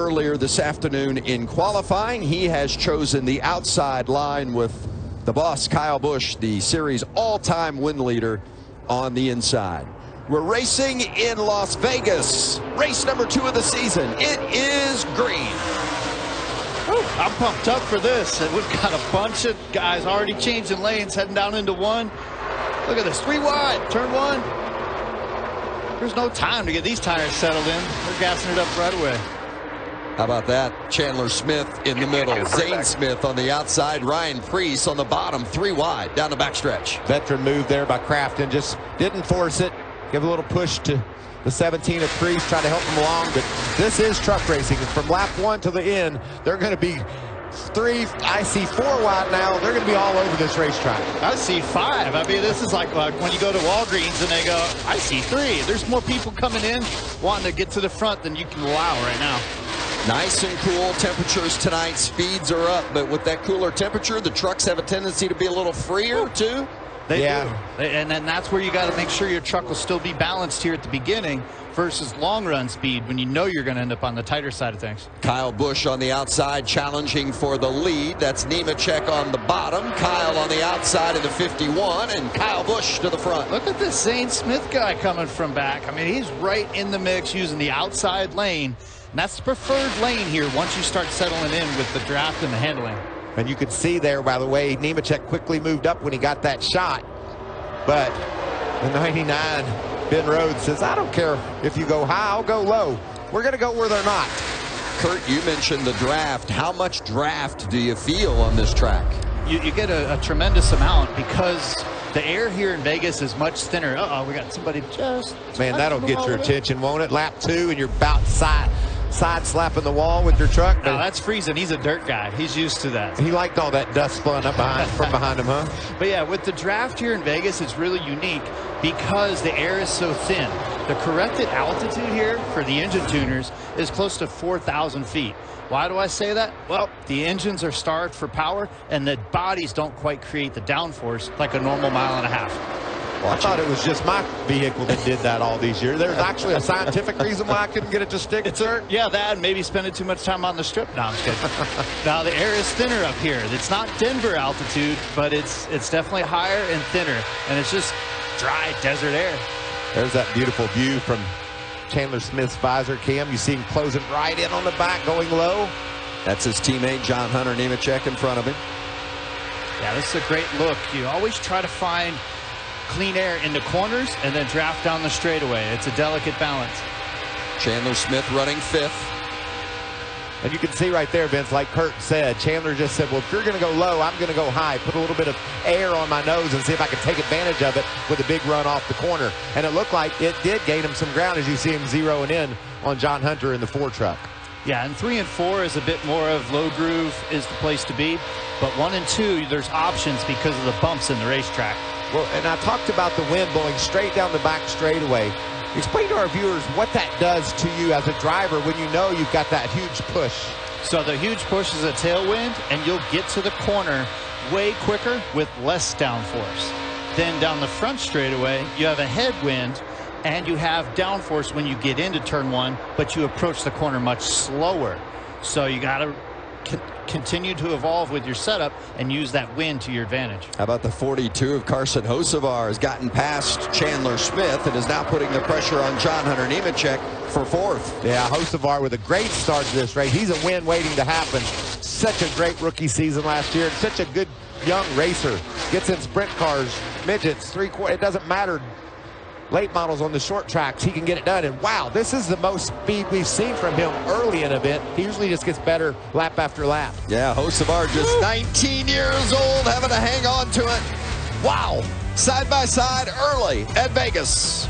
Earlier this afternoon in qualifying, he has chosen the outside line with the boss, Kyle Busch, the series all-time win leader, on the inside. We're racing in Las Vegas. Race number 2 of the season. It is green. Woo, I'm pumped up for this. And we've got a bunch of guys already changing lanes, heading down into one. Look at this, 3 wide, turn 1. There's no time to get these tires settled in. They're gassing it up right away. How about that? Chandler Smith in the middle. Zane Smith on the outside. Ryan Preece on the bottom. 3 wide down the backstretch. Veteran move there by Crafton. Just didn't force it. Give a little push to the 17 of Preece. Try to help him along. But this is truck racing. From lap 1 to the end, they're going to be 3. I see 4 wide now. They're going to be all over this racetrack. I see 5. I mean, this is like when you go to Walgreens and they go, I see 3. There's more people coming in wanting to get to the front than you can allow right now. Nice and cool temperatures tonight. Speeds are up, but with that cooler temperature, the trucks have a tendency to be a little freer too. They do. And then that's where you got to make sure your truck will still be balanced here at the beginning versus long run speed when you know you're going to end up on the tighter side of things. Kyle Busch on the outside challenging for the lead. That's Nemechek on the bottom. Kyle on the outside in the 51, and Kyle Busch to the front. Look at this Zane Smith guy coming from back. I mean, he's right in the mix using the outside lane. And that's the preferred lane here once you start settling in with the draft and the handling. And you could see there, by the way, Nemechek quickly moved up when he got that shot. But the 99, Ben Rhodes says, I don't care if you go high, I'll go low. We're going to go where they're not. Kurt, you mentioned the draft. How much draft do you feel on this track? You get a tremendous amount because the air here in Vegas is much thinner. Uh-oh, we got somebody just... Man, that'll get your attention, won't it? Lap 2, and you're about side slapping the wall with your truck. No, that's freezing. He's a dirt guy. He's used to that. He liked all that dust flowing up from behind him, huh? But yeah, with the draft here in Vegas, it's really unique because the air is so thin. The corrected altitude here for the engine tuners is close to 4,000 feet. Why do I say that? Well, the engines are starved for power, and the bodies don't quite create the downforce like a normal 1.5 miles. Well, I thought it was just my vehicle that did that all these years. There's actually a scientific reason why I couldn't get it to stick, sir. Yeah, that and maybe spending too much time on the strip. No, I'm just kidding. Now, the air is thinner up here. It's not Denver altitude, but it's definitely higher and thinner, and it's just dry desert air. There's that beautiful view from Chandler Smith's visor cam. You see him closing right in on the back, going low. That's his teammate, John Hunter Nemechek, in front of him. Yeah, this is a great look. You always try to find clean air in the corners and then draft down the straightaway. It's a delicate balance. Chandler Smith running 5th. And you can see right there, Vince, like Kurt said, Chandler just said, well, if you're going to go low, I'm going to go high. Put a little bit of air on my nose and see if I can take advantage of it with a big run off the corner. And it looked like it did gain him some ground as you see him zeroing in on John Hunter in the 4 truck. Yeah, and 3 and 4 is a bit more of low groove is the place to be. But 1 and 2, there's options because of the bumps in the racetrack. Well, and I talked about the wind blowing straight down the back straightaway. Explain to our viewers what that does to you as a driver when you know you've got that huge push. So the huge push is a tailwind, and you'll get to the corner way quicker with less downforce. Then down the front straightaway, you have a headwind, and you have downforce when you get into turn 1, but you approach the corner much slower. So you got to continue to evolve with your setup and use that wind to your advantage. How about the 42 of Carson Hocevar has gotten past Chandler Smith and is now putting the pressure on John Hunter Nemechek for 4th. Yeah, Hocevar with a great start to this race. He's a win waiting to happen. Such a great rookie season last year. Such a good young racer. Gets in sprint cars, midgets, 3/4. It doesn't matter. Late models on the short tracks, he can get it done. And wow, this is the most speed we've seen from him early in an event. He usually just gets better lap after lap. Yeah, Hocevar just 19 years old, having to hang on to it. Wow, side by side early at Vegas.